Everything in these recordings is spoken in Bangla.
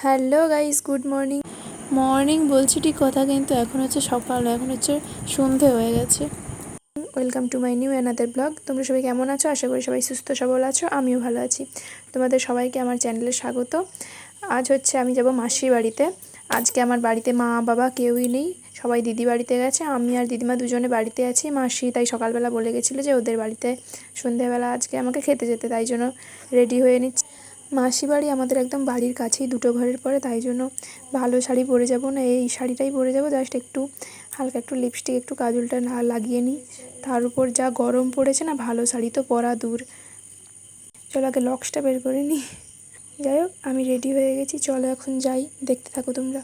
Hello guys, good morning. Morning বলছি ঠিক কথা, কিন্তু এখন হচ্ছে সকাল, এখন হচ্ছে সন্ধে হয়ে গেছে। Welcome to my new another blog. তোমরা সবাই কেমন আছো? আশা করি সবাই সুস্থ সবল আছো, আমিও ভালো আছি। তোমাদের সবাইকে আমার চ্যানেলে স্বাগত। আজ হচ্ছে আমি যাব মাসির বাড়িতে। আজকে আমার বাড়িতে মা বাবা কেউই নেই, সবাই দিদি বাড়িতে গেছে, আমি আর দিদিমা দুজনে বাড়িতে আছি। মাসি তাই সকালবেলা বলে গেছিলো যে ওদের বাড়িতে সন্ধেবেলা আজকে আমাকে খেতে যেতে, তাই জন্য রেডি হয়ে নিচ্ছি। মাসি বাড়ি আমাদের একদম বাড়ির কাছেই, দুটো ঘরের পরে, তাই জন্য ভালো শাড়ি পরে যাব না, এই শাড়িটাই পরে যাব। জাস্ট একটু হালকা একটু লিপস্টিক, একটু কাজলটা লাগিয়ে নিই। তার উপর যা গরম পড়েছে না, ভালো শাড়ি তো পরা দূর। চলো আগে লক্সটা বের করে নিই। যাই হোক, আমি রেডি হয়ে গেছি, চলো এখন যাই, দেখতে থাকো তোমরা।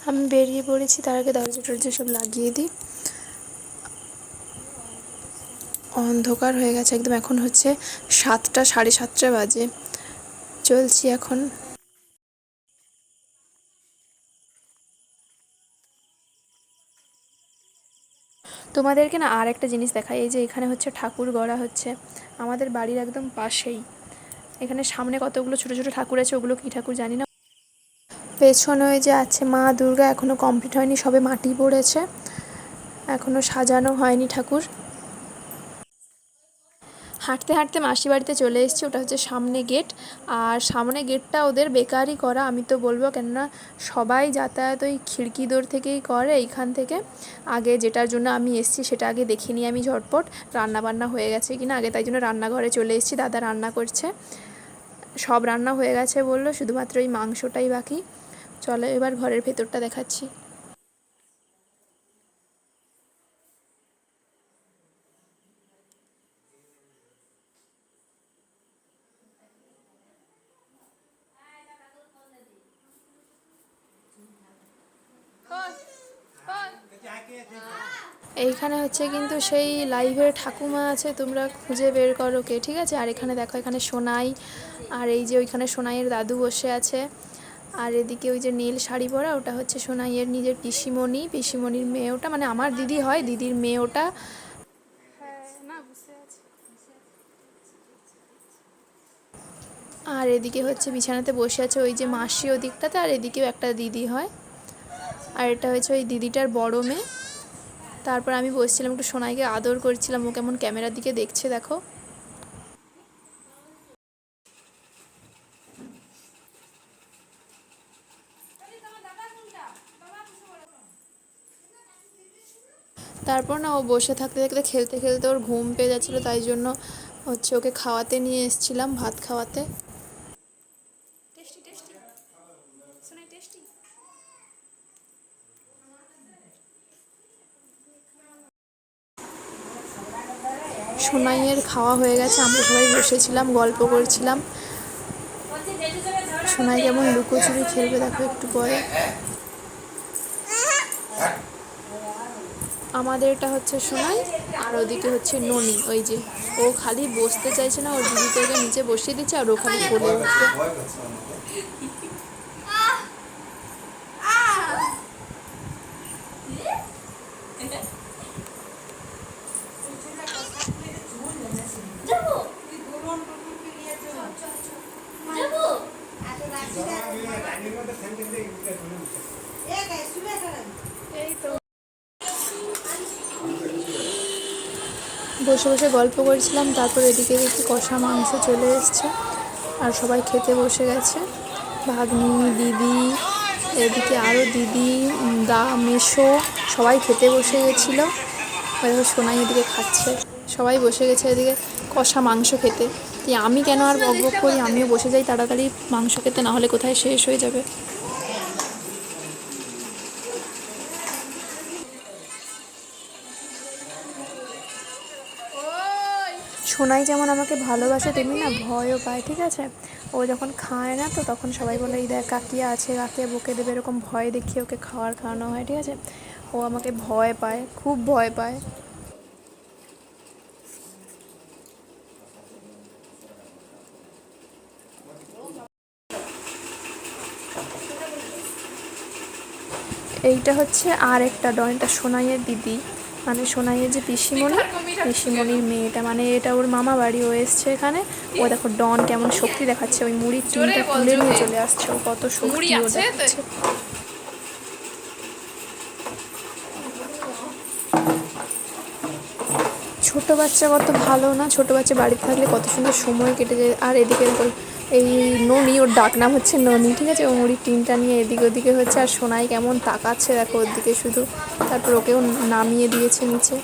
আমি বেরিয়ে পড়েছি, তার আগে দরজা টরজা সব লাগিয়ে দিই। অন্ধকার হয়ে গেছে একদম, এখন হচ্ছে 7টা, 7:30 বাজে। চলছি এখন। তোমাদেরকে না আর একটা জিনিস দেখাই, এই যে এখানে হচ্ছে ঠাকুর গড়া হচ্ছে আমাদের বাড়ির একদম পাশেই। এখানে সামনে কতগুলো ছোট ছোট ঠাকুর আছে, ওগুলো কী ঠাকুর জানি না। পেছনে ওই যে আছে মা দুর্গা, এখনও কমপ্লিট হয়নি, সবে মাটি পড়েছে, এখনও সাজানো হয়নি ঠাকুর। হাঁটতে হাঁটতে মাসি বাড়িতে চলে এসেছি, ওটা হচ্ছে সামনে গেট। আর সামনে গেটটা ওদের বেকারই করা, আমি তো বলবো, কেননা সবাই যাতায়াত ওই খিড়কি দোর থেকেই করে এইখান থেকে। আগে যেটার জন্য আমি এসেছি সেটা আগে দেখে নিই আমি ঝটপট, রান্না বান্না হয়ে গেছে কিনা আগে, তাই জন্য রান্নাঘরে চলে এসেছি। দাদা রান্না করছে, সব রান্না হয়ে গেছে বললো, শুধুমাত্র এই মাংসটাই বাকি। চলো এবার ঘরের ভেতরটা দেখাচ্ছি। এইখানে হচ্ছে কিন্তু সেই লাইভের ঠাকুমা আছে, তোমরা খুঁজে বের করো কে, ঠিক আছে? আর এখানে দেখো, এখানে সোনাই, আর এই যে ওইখানে সোনাইয়ের দাদু বসে আছে। আর এদিকে ওই যে নীল শাড়ি পরা, ওটা হচ্ছে সোনাইয়ের নিজের পিসিমণি, পিসিমণির মেয়ে ওটা, মানে আমার দিদি হয়, দিদির মেয়ে ওটা। আর এদিকে হচ্ছে বিছানাতে বসে আছে ওই যে মাসি ওদিকটাতে, আর এদিকেও একটা দিদি হয়, আর এটা হচ্ছে ওই দিদিটার বড় মেয়ে। তারপর আমি বসছিলাম একটু, সোনাইকে আদর করছিলাম, ও কেমন ক্যামেরার দিকে দেখছে দেখো। তারপর না ও বসে থাকতে থাকতে খেলতে খেলতে ওর ঘুম পেয়ে যাচ্ছিলো, তাই জন্য হচ্ছে ওকে খাওয়াতে নিয়ে এসেছিলাম, ভাত খাওয়াতে। সোনাইয়ের খাওয়া হয়ে গেছে, আমরা সবাই বসেছিলাম, গল্প করছিলাম। সোনাই কেমন লুকোচুরি খেলবে দেখো একটু পরে। আমাদেরটা হচ্ছে সোনাই, আর ওদিকে হচ্ছে ননি, ওই যে ও খালি বসতে চাইছে না, ওর দিদিকে ওকে নিচে বসিয়ে দিচ্ছে, আর ও খালি কোলে উঠবে। এই তো বসে বসে গল্প করছিলাম, তারপর এদিকে দেখি কষা মাংস চলে এসছে, আর সবাই খেতে বসে গেছে। ভাগ্নি, দিদি, এদিকে আরও দিদি, মেসো, সবাই খেতে বসে গেছিলো। এবার সোনাই এদিকে খাচ্ছে, সবাই বসে গেছে এদিকে কষা মাংস খেতে। আমি কেন আর বক বক করি, আমিও বসে যাই তাড়াতাড়ি মাংস খেতে, না হলে কোথায় শেষ হয়ে যাবে। সোনাই যেমন আমাকে ভালোবাসে, তেমনি না ভয়ও পায়, ঠিক আছে? ও যখন খায় না, তো তখন সবাই বলে এই দেখ কাকিয়া আছে, কাকিয়া বকে দেবে, এরকম ভয় দেখিয়ে ওকে খাওয়ানো হয়, ঠিক আছে? ও আমাকে ভয় পায়, খুব ভয় পায়। এইটা হচ্ছে আর একটা ডন, এটা সোনাইয়ের দিদি, মানে সোনাইয়ের যে পিসিমণির মেয়েটা, মানে এটা ওর মামা বাড়ি, ও এসছে এখানে। ও দেখো ডন কেমন শক্তি দেখাচ্ছে, ওই মুড়ির টিনটা তুলে নিয়ে চলে আসছে, ও কত শক্তি ও দেখাচ্ছে। ছোট বাচ্চা কত ভালো না, ছোট বাচ্চা বাড়িতে থাকলে কত সুন্দর সময় কেটে যায়। আর এদিকে এই ননি, ওর ডাক নাম হচ্ছে ননি, ঠিক আছে, ও মুড়ির টিনটা নিয়ে এদিকে ওদিকে হচ্ছে। আর সোনাই কেমন তাকাচ্ছে দেখো ওর দিকে শুধু। তারপর ওকেও নামিয়ে দিয়েছে নিচে।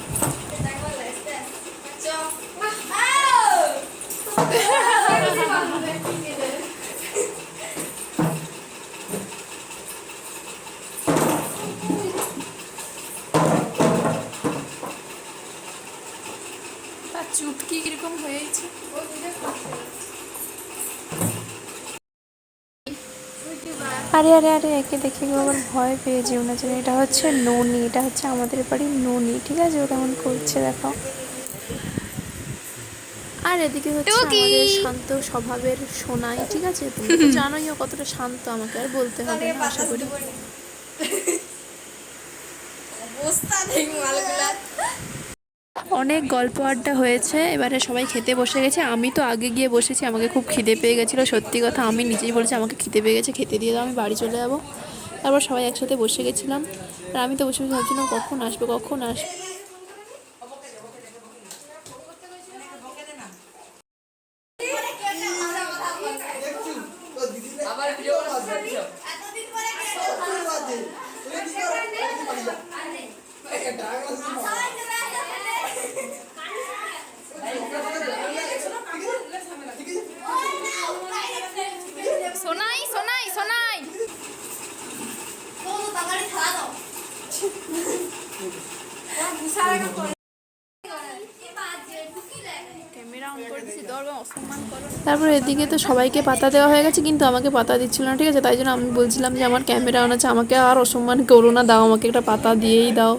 তার চুটকি কিরকম হয়েছে। আরে আরে আরে, একে দেখে কেউ আবার ভয় পেয়ে যেও না যেন। এটা হচ্ছে ননি, এটা হচ্ছে আমাদের বাড়ির ননি, ঠিক আছে, ও কেমন করছে দেখো। আর এদিকে হচ্ছে আমাদের শান্ত স্বভাবের সোনাই, ঠিক আছে, তুমি তো জানোই ও কতটা শান্ত, আমাকে আর বলতে হবে না আশা করি। অনেক গল্প আড্ডা হয়েছে, এবারে সবাই খেতে বসে গেছে। আমি তো আগে গিয়ে বসেছি, আমাকে খুব খিদে পেয়ে গেছিলো, সত্যি কথা আমি নিজেই বলছি আমাকে খিদে পেয়ে গেছে, খেতে দিয়ে দাও, আমি বাড়ি চলে যাবো। তারপর সবাই একসাথে বসে গেছিলাম, আর আমি তো বসে বসে ভাবছিলাম কখন আসবে কখন আসবে। সোনাই সোনাই সোনাই তারপর এদিকে তো সবাইকে পাতা দেওয়া হয়ে গেছে, কিন্তু আমাকে পাতা দিচ্ছিল না, ঠিক আছে, তাই জন্য আমি বলছিলাম যে আমার ক্যামেরা অন আছে, আমাকে আর অসম্মান করো না, দাও আমাকে একটা পাতা দিয়েই দাও।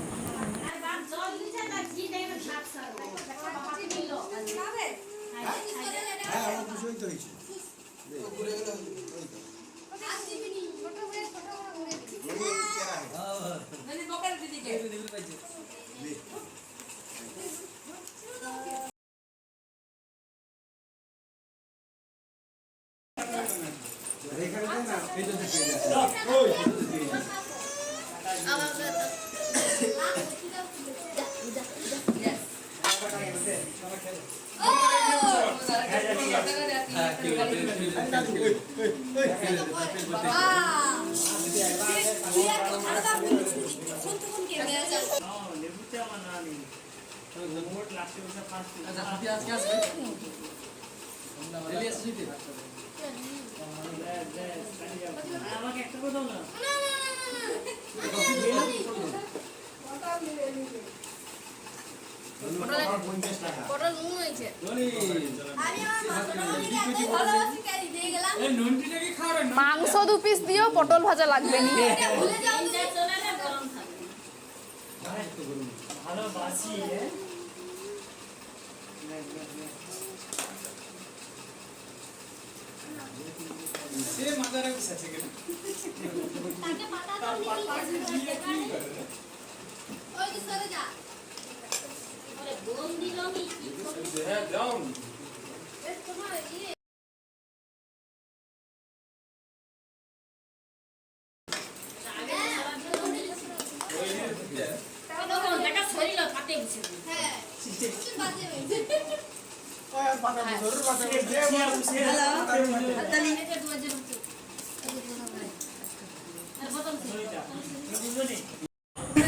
মাংস 2 পিস দিও, পটল ভাজা লাগবে নি।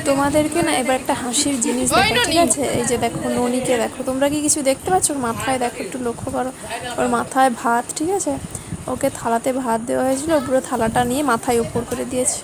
তোমাদেরকে না এবার একটা হাসির জিনিস দেখো, ঠিক আছে, এই যে দেখো ননিকে দেখো, তোমরা কি কিছু দেখতে পাচ্ছ? ওর মাথায় দেখো, একটু লক্ষ্য করো, ওর মাথায় ভাত, ঠিক আছে, ওকে থালাতে ভাত দেওয়া হয়েছিল, পুরো থালাটা নিয়ে মাথায় উপর করে দিয়েছে।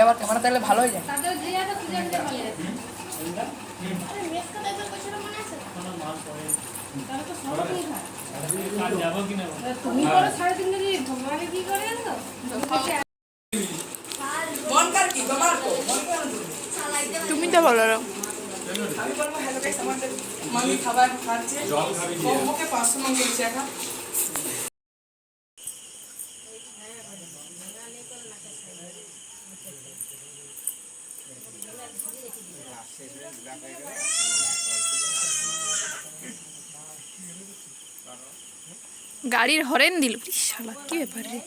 আবার ক্যামেরা থাকলে ভালো হয়ে যায়। তুমি করো 3.5 কেজি ভগবানে কি করে জানো তুমি তো বলো না। আমি বলবো হ্যালো গাইস, আমাদের মামি খাবার খাচ্ছে, ওকে 500 মান দিয়েছে এখন। গাড়ির হরেন দিল, শালা কি ব্যাপার রে।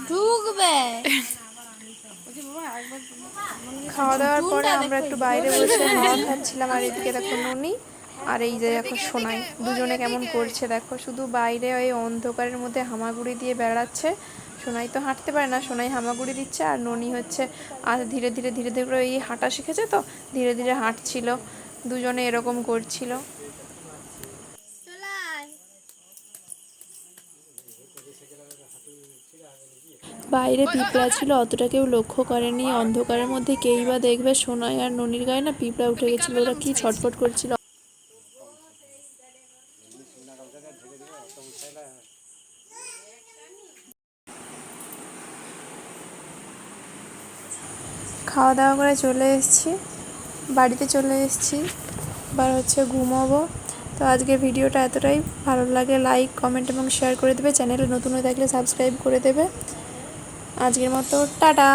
ঢুকবে খাওয়া দাওয়ার পরে আমরা একটু বাইরে বসে হাওয়া খাচ্ছিলাম, আর এদিকে দেখো ননি আর এই যে দেখো সোনাই দুজনে কেমন করছে দেখো, শুধু বাইরে ওই অন্ধকারের মধ্যে হামাগুড়ি দিয়ে বেড়াচ্ছে। সোনাই তো হাঁটতে পারে না, সোনাই হামাগুড়ি দিচ্ছে, আর ননি হচ্ছে আর ধীরে ধীরে ধীরে ধীরে করে এই হাঁটা শিখেছে তো ধীরে ধীরে হাঁটছিল, দুজনে এরকম করছিল। বাইরে পিঁপড়া ছিল, অতটা কেউ লক্ষ্য করেনি, অন্ধকারের মধ্যে কেই বা দেখবে। সোনাই আর ননির গায়ে না পিঁপড়া উঠে গেছিল, ওরা কি ছটফট করছিল। খাওয়া দাওয়া করে চলে এসেছি, বাড়িতে চলে এসেছি, এবার হচ্ছে ঘুমাবো। তো আজকের ভিডিওটা এতটাই, ভালো লাগে লাইক কমেন্ট এবং শেয়ার করে দেবে, চ্যানেলে নতুন হয়ে থাকলে সাবস্ক্রাইব করে দেবে। আজকের মতো টাটা।